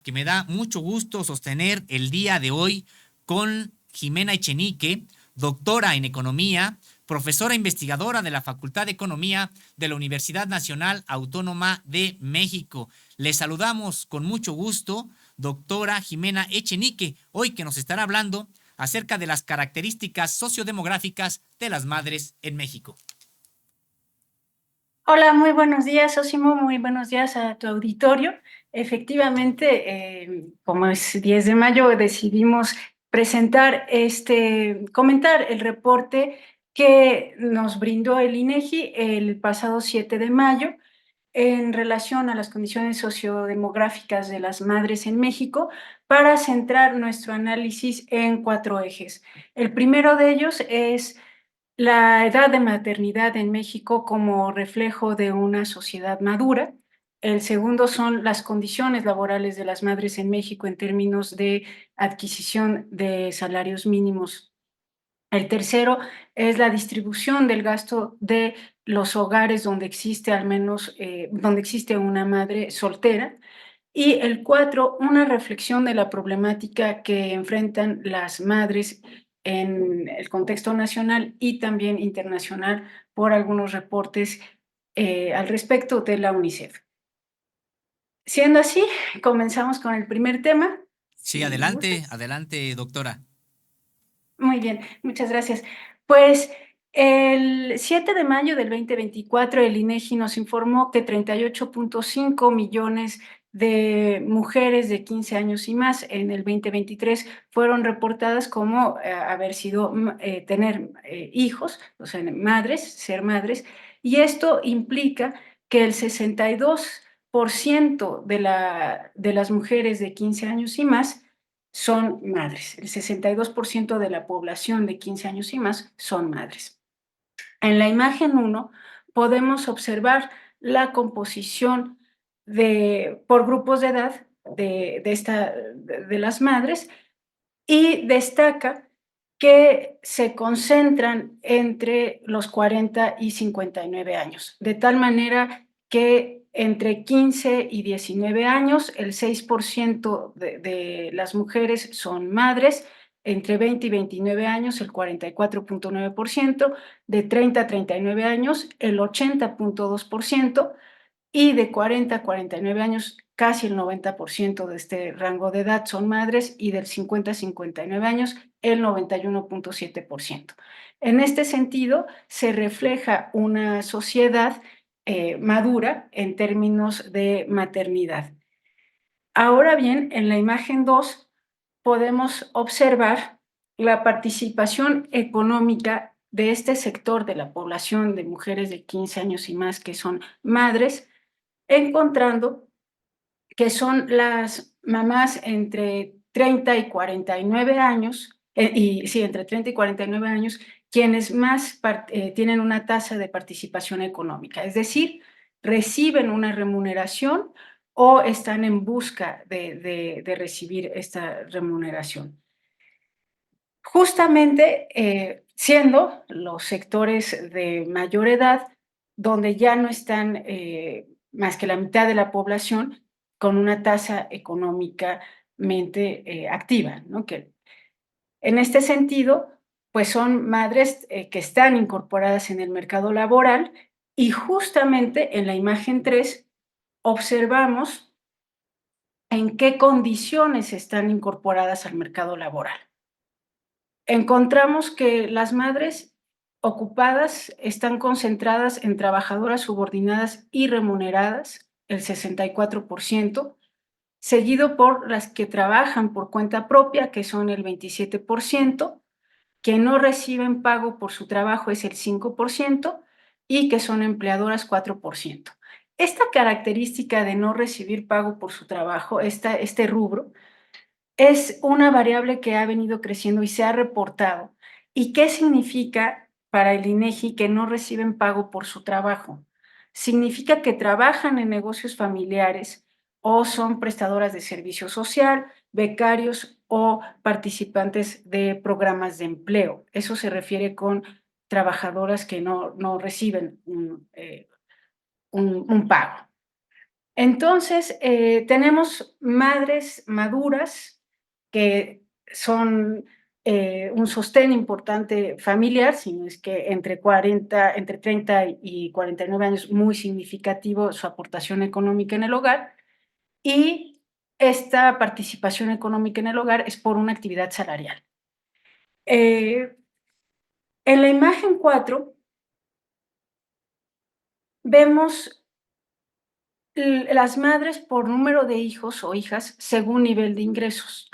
Que me da mucho gusto sostener el día de hoy con Jimena Echenique, doctora en Economía, profesora investigadora de la Facultad de Economía de la Universidad Nacional Autónoma de México. Les saludamos con mucho gusto, doctora Jimena Echenique, hoy que nos estará hablando acerca de las características sociodemográficas de las madres en México. Hola, muy buenos días, Osimo, muy buenos días a tu auditorio. Efectivamente, como es 10 de mayo, decidimos comentar el reporte que nos brindó el INEGI el pasado 7 de mayo en relación a las condiciones sociodemográficas de las madres en México, para centrar nuestro análisis en 4 ejes. El primero de ellos es la edad de maternidad en México como reflejo de una sociedad madura. El segundo son las condiciones laborales de las madres en México en términos de adquisición de salarios mínimos. El tercero es la distribución del gasto de los hogares donde existe donde existe una madre soltera. Y el cuatro, una reflexión de la problemática que enfrentan las madres en el contexto nacional y también internacional por algunos reportes al respecto de la UNICEF. Siendo así, comenzamos con el primer tema. Sí, Si me adelante, gustas. adelante, doctora. Muy bien, muchas gracias. Pues el 7 de mayo del 2024, el INEGI nos informó que 38.5 millones de mujeres de 15 años y más en el 2023 fueron reportadas como tener hijos, o sea, madres, ser madres, y esto implica que el 62% de las mujeres de 15 años y más son madres. El 62% de la población de 15 años y más son madres. En la imagen 1 podemos observar la composición por grupos de edad de las madres, y destaca que se concentran entre los 40 y 59 años, de tal manera que entre 15 y 19 años, el 6% de las mujeres son madres, entre 20 y 29 años, el 44.9%, de 30 a 39 años, el 80.2%, y de 40 a 49 años, casi el 90% de este rango de edad son madres, y del 50 a 59 años, el 91.7%. En este sentido, se refleja una sociedad madura en términos de maternidad. Ahora bien, en la imagen 2 podemos observar la participación económica de este sector de la población de mujeres de 15 años y más que son madres, encontrando que son las mamás entre 30 y 49 años, entre 30 y 49 años, quienes más tienen una tasa de participación económica, es decir, reciben una remuneración o están en busca de recibir esta remuneración. Justamente siendo los sectores de mayor edad donde ya no están más que la mitad de la población con una tasa económicamente activa, ¿no? Que en este sentido, pues son madres que están incorporadas en el mercado laboral, y justamente en la imagen 3 observamos en qué condiciones están incorporadas al mercado laboral. Encontramos que las madres ocupadas están concentradas en trabajadoras subordinadas y remuneradas, el 64%, seguido por las que trabajan por cuenta propia, que son el 27%, que no reciben pago por su trabajo es el 5%, y que son empleadoras 4%. Esta característica de no recibir pago por su trabajo, este rubro, es una variable que ha venido creciendo y se ha reportado. ¿Y qué significa para el INEGI que no reciben pago por su trabajo? Significa que trabajan en negocios familiares o son prestadoras de servicio social, becarios o participantes de programas de empleo. Eso se refiere con trabajadoras que no reciben un pago. Entonces, tenemos madres maduras que son un sostén importante familiar, sino es que entre 30 y 49 años, muy significativo su aportación económica en el hogar, y esta participación económica en el hogar es por una actividad salarial. En la imagen 4 vemos las madres por número de hijos o hijas según nivel de ingresos.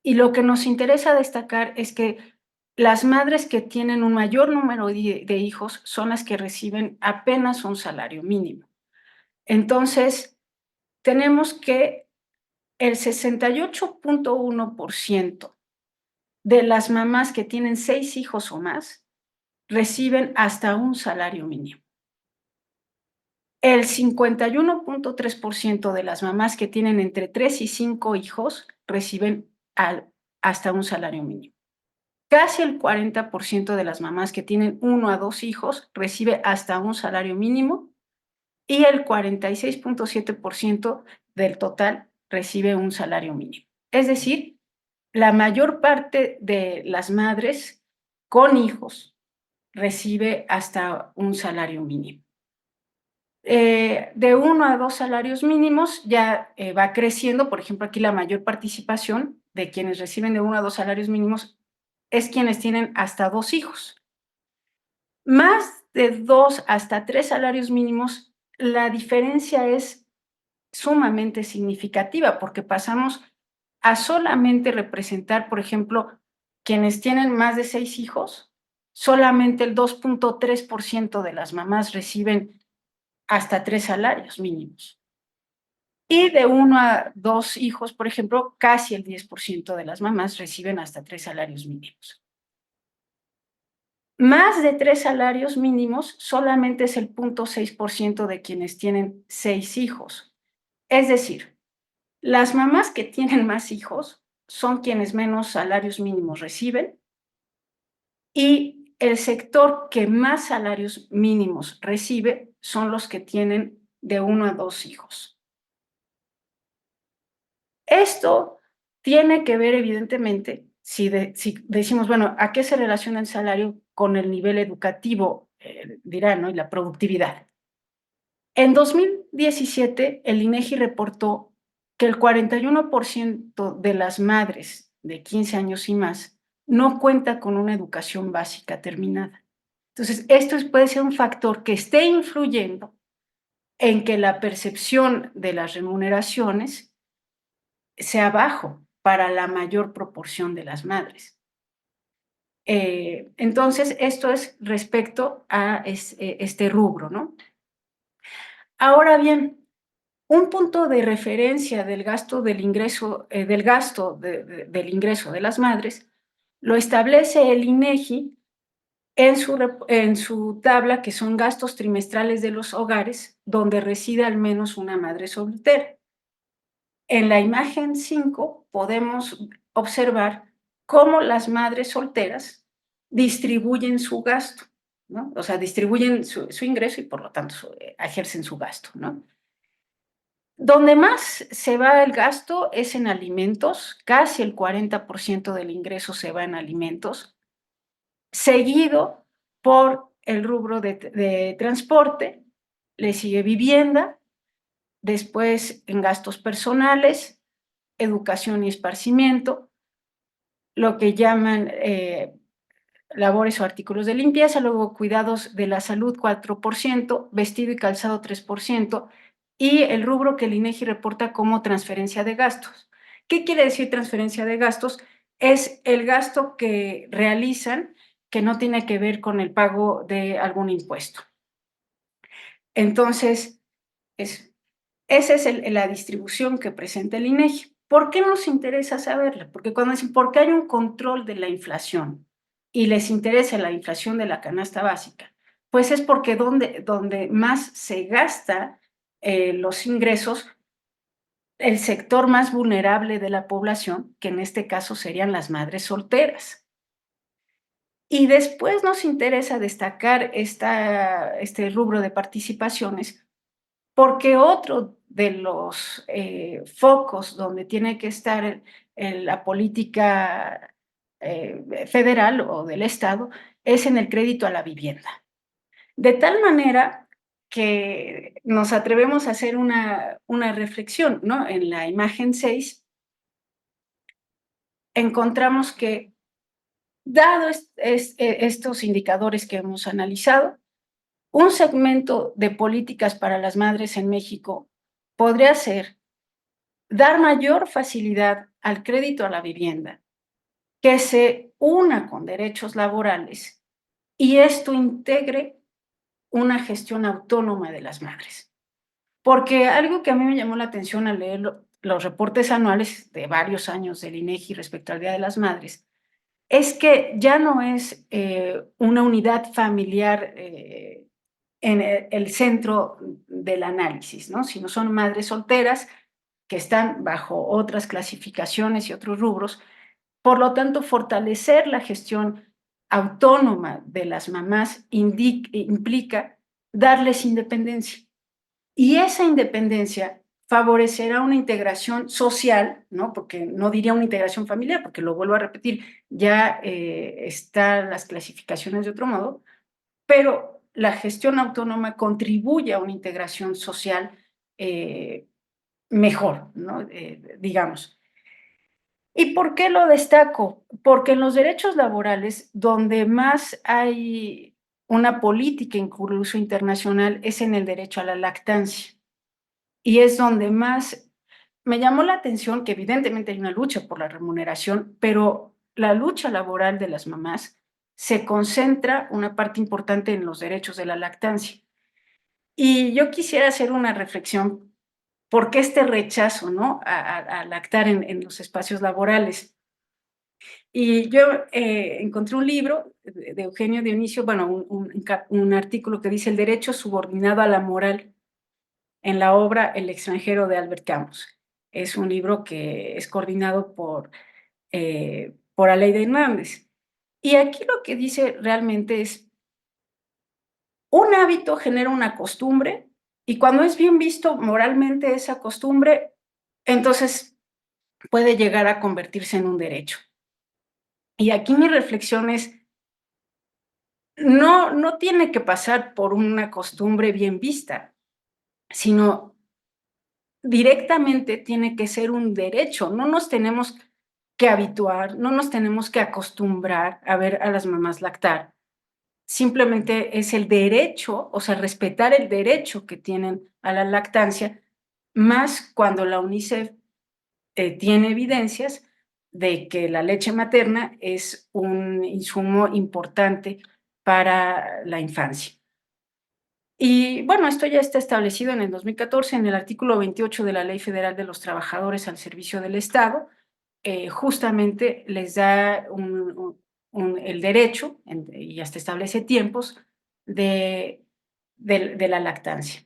Y lo que nos interesa destacar es que las madres que tienen un mayor número de hijos son las que reciben apenas un salario mínimo. Entonces, tenemos que el 68.1% de las mamás que tienen 6 hijos o más reciben hasta un salario mínimo. El 51.3% de las mamás que tienen entre 3 y 5 hijos reciben hasta un salario mínimo. Casi el 40% de las mamás que tienen 1 a 2 hijos recibe hasta un salario mínimo, y el 46.7% del total recibe un salario mínimo. Es decir, la mayor parte de las madres con hijos recibe hasta un salario mínimo. De 1 a 2 salarios mínimos ya va creciendo. Por ejemplo, aquí la mayor participación de quienes reciben de 1 a 2 salarios mínimos es quienes tienen hasta 2 hijos. Más de 2 hasta 3 salarios mínimos, la diferencia es sumamente significativa, porque pasamos a solamente representar, por ejemplo, quienes tienen más de 6 hijos, solamente el 2.3% de las mamás reciben hasta 3 salarios mínimos. Y de 1 a 2 hijos, por ejemplo, casi el 10% de las mamás reciben hasta 3 salarios mínimos. Más de 3 salarios mínimos solamente es el 0.6% de quienes tienen 6 hijos. Es decir, las mamás que tienen más hijos son quienes menos salarios mínimos reciben, y el sector que más salarios mínimos recibe son los que tienen de 1 a 2 hijos. Esto tiene que ver, evidentemente, si decimos, bueno, ¿a qué se relaciona el salario con el nivel educativo? Dirán, ¿no? Y la productividad. En 2017, el INEGI reportó que el 41% de las madres de 15 años y más no cuenta con una educación básica terminada. Entonces, esto puede ser un factor que esté influyendo en que la percepción de las remuneraciones sea bajo para la mayor proporción de las madres. Entonces, esto es respecto a este rubro, ¿no? Ahora bien, un punto de referencia del gasto del ingreso, del ingreso de las madres lo establece el INEGI en su tabla, que son gastos trimestrales de los hogares donde reside al menos una madre soltera. En la imagen 5 podemos observar cómo las madres solteras distribuyen su gasto, ¿no? O sea, distribuyen su ingreso y por lo tanto ejercen su gasto, ¿no? Donde más se va el gasto es en alimentos, casi el 40% del ingreso se va en alimentos, seguido por el rubro de transporte, le sigue vivienda, después en gastos personales, educación y esparcimiento, lo que llaman labores o artículos de limpieza, luego cuidados de la salud 4%, vestido y calzado 3%, y el rubro que el INEGI reporta como transferencia de gastos. ¿Qué quiere decir transferencia de gastos? Es el gasto que realizan que no tiene que ver con el pago de algún impuesto. Entonces, esa es la distribución que presenta el INEGI. ¿Por qué nos interesa saberla? Porque cuando dicen, ¿por qué hay un control de la inflación y les interesa la inflación de la canasta básica? Pues es porque donde más se gasta los ingresos, el sector más vulnerable de la población, que en este caso serían las madres solteras. Y después nos interesa destacar este rubro de participaciones porque otro de los focos donde tiene que estar la política federal o del Estado es en el crédito a la vivienda. De tal manera que nos atrevemos a hacer una reflexión, ¿no? En la imagen 6 encontramos que, dado estos indicadores que hemos analizado, un segmento de políticas para las madres en México podría ser dar mayor facilidad al crédito a la vivienda, que se una con derechos laborales y esto integre una gestión autónoma de las madres. Porque algo que a mí me llamó la atención al leer los reportes anuales de varios años del INEGI respecto al Día de las Madres, es que ya no es una unidad familiar en el centro del análisis, ¿no? Sino son madres solteras que están bajo otras clasificaciones y otros rubros. Por lo tanto, fortalecer la gestión autónoma de las mamás implica darles independencia. Y esa independencia favorecerá una integración social, ¿no? Porque no diría una integración familiar, porque lo vuelvo a repetir, ya están las clasificaciones de otro modo, pero la gestión autónoma contribuye a una integración social eh, mejor, ¿no? Digamos. ¿Y por qué lo destaco? Porque en los derechos laborales, donde más hay una política incluso internacional, es en el derecho a la lactancia. Y es donde más me llamó la atención que evidentemente hay una lucha por la remuneración, pero la lucha laboral de las mamás se concentra una parte importante en los derechos de la lactancia. Y yo quisiera hacer una reflexión, ¿por qué este rechazo, no? A lactar en los espacios laborales. Y yo encontré un libro de Eugenio Dionisio, bueno, un artículo que dice el derecho subordinado a la moral en la obra El extranjero de Albert Camus. Es un libro que es coordinado por Aleida Hernández. Y aquí lo que dice realmente es, un hábito genera una costumbre y cuando es bien visto moralmente esa costumbre, entonces puede llegar a convertirse en un derecho. Y aquí mi reflexión es, no tiene que pasar por una costumbre bien vista, sino directamente tiene que ser un derecho. No nos tenemos que habituar, no nos tenemos que acostumbrar a ver a las mamás lactar. Simplemente es el derecho, o sea, respetar el derecho que tienen a la lactancia, más cuando la UNICEF tiene evidencias de que la leche materna es un insumo importante para la infancia. Y bueno, esto ya está establecido en el 2014 en el artículo 28 de la Ley Federal de los Trabajadores al Servicio del Estado, justamente les da el derecho, y hasta establece tiempos, de la lactancia.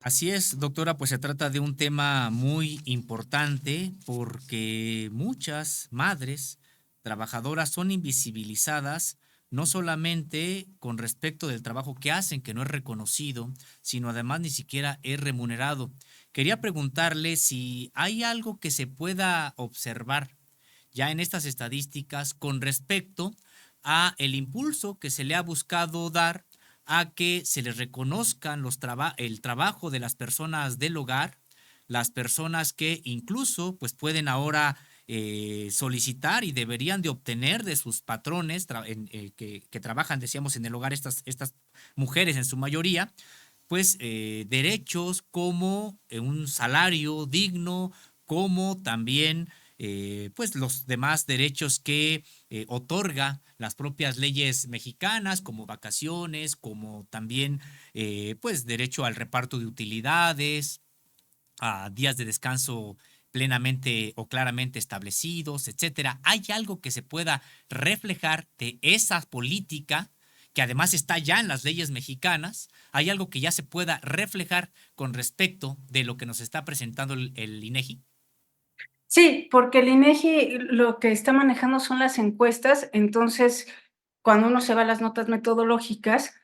Así es, doctora, pues se trata de un tema muy importante porque muchas madres trabajadoras son invisibilizadas no solamente con respecto del trabajo que hacen, que no es reconocido, sino además ni siquiera es remunerado. Quería preguntarle si hay algo que se pueda observar ya en estas estadísticas con respecto a el impulso que se le ha buscado dar a que se les reconozcan el trabajo de las personas del hogar, las personas que incluso pues pueden ahora solicitar y deberían de obtener de sus patrones que trabajan, decíamos, en el hogar, estas mujeres en su mayoría, pues derechos como un salario digno, como también pues los demás derechos que otorga las propias leyes mexicanas, como vacaciones, como también pues derecho al reparto de utilidades, a días de descanso plenamente o claramente establecidos, etcétera. ¿Hay algo que se pueda reflejar de esa política que además está ya en las leyes mexicanas? ¿Hay algo que ya se pueda reflejar con respecto de lo que nos está presentando el INEGI? Sí, porque el INEGI lo que está manejando son las encuestas, entonces, cuando uno se va a las notas metodológicas,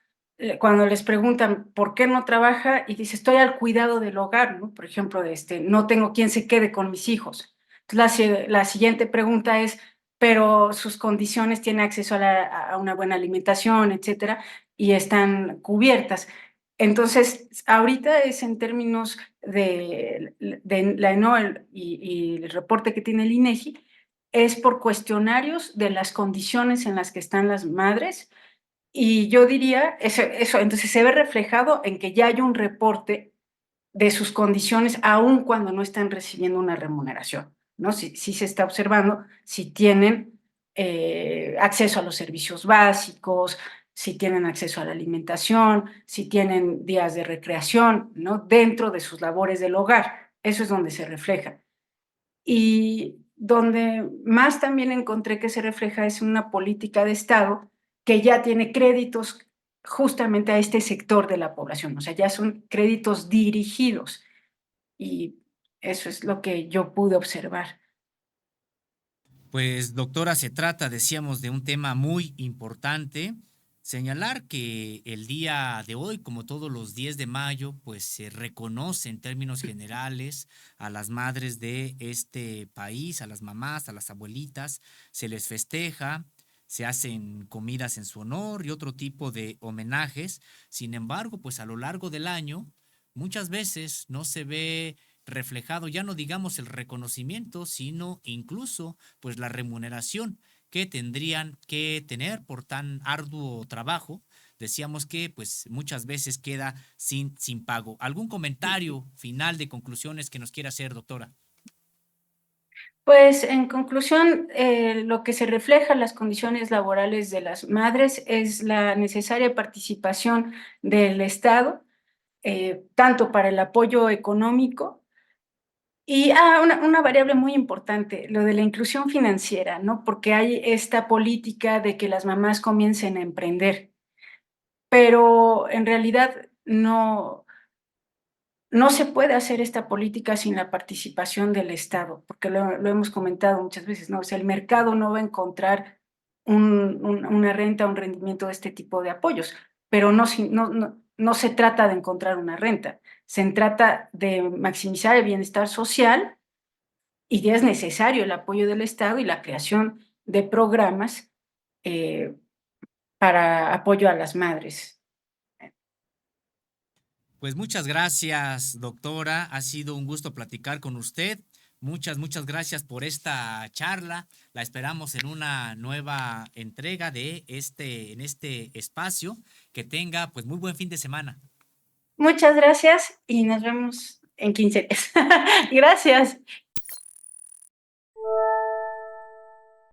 cuando les preguntan por qué no trabaja y dice, estoy al cuidado del hogar, ¿no? Por ejemplo, no tengo quien se quede con mis hijos. Entonces, la siguiente pregunta es, pero sus condiciones, tiene acceso a una buena alimentación, etcétera, y están cubiertas. Entonces, ahorita es en términos de la ¿no? Y el reporte que tiene el INEGI, es por cuestionarios de las condiciones en las que están las madres, y yo diría, eso, entonces se ve reflejado en que ya hay un reporte de sus condiciones, aun cuando no están recibiendo una remuneración, ¿no? Sí se está observando si tienen acceso a los servicios básicos, si tienen acceso a la alimentación, si tienen días de recreación, ¿no? Dentro de sus labores del hogar. Eso es donde se refleja. Y donde más también encontré que se refleja es una política de Estado que ya tiene créditos justamente a este sector de la población, o sea, ya son créditos dirigidos, y eso es lo que yo pude observar. Pues, doctora, se trata, decíamos, de un tema muy importante. Señalar que el día de hoy, como todos los 10 de mayo, pues se reconoce en términos generales a las madres de este país, a las mamás, a las abuelitas, se les festeja, se hacen comidas en su honor y otro tipo de homenajes. Sin embargo, pues a lo largo del año, muchas veces no se ve reflejado, ya no digamos el reconocimiento, sino incluso pues la remuneración que tendrían que tener por tan arduo trabajo. Decíamos que pues muchas veces queda sin pago. ¿Algún comentario final de conclusiones que nos quiera hacer, doctora? Pues, en conclusión, lo que se refleja en las condiciones laborales de las madres es la necesaria participación del Estado, tanto para el apoyo económico. Y, una variable muy importante, lo de la inclusión financiera, ¿no? Porque hay esta política de que las mamás comiencen a emprender, pero en realidad no se puede hacer esta política sin la participación del Estado, porque lo hemos comentado muchas veces, ¿no? O sea, el mercado no va a encontrar una renta, un rendimiento de este tipo de apoyos, pero no se trata de encontrar una renta, se trata de maximizar el bienestar social, y ya es necesario el apoyo del Estado y la creación de programas eh, para apoyo a las madres. Pues muchas gracias, doctora. Ha sido un gusto platicar con usted. Muchas gracias por esta charla. La esperamos en una nueva entrega de en este espacio. Que tenga pues muy buen fin de semana. Muchas gracias y nos vemos en 15 días. Gracias.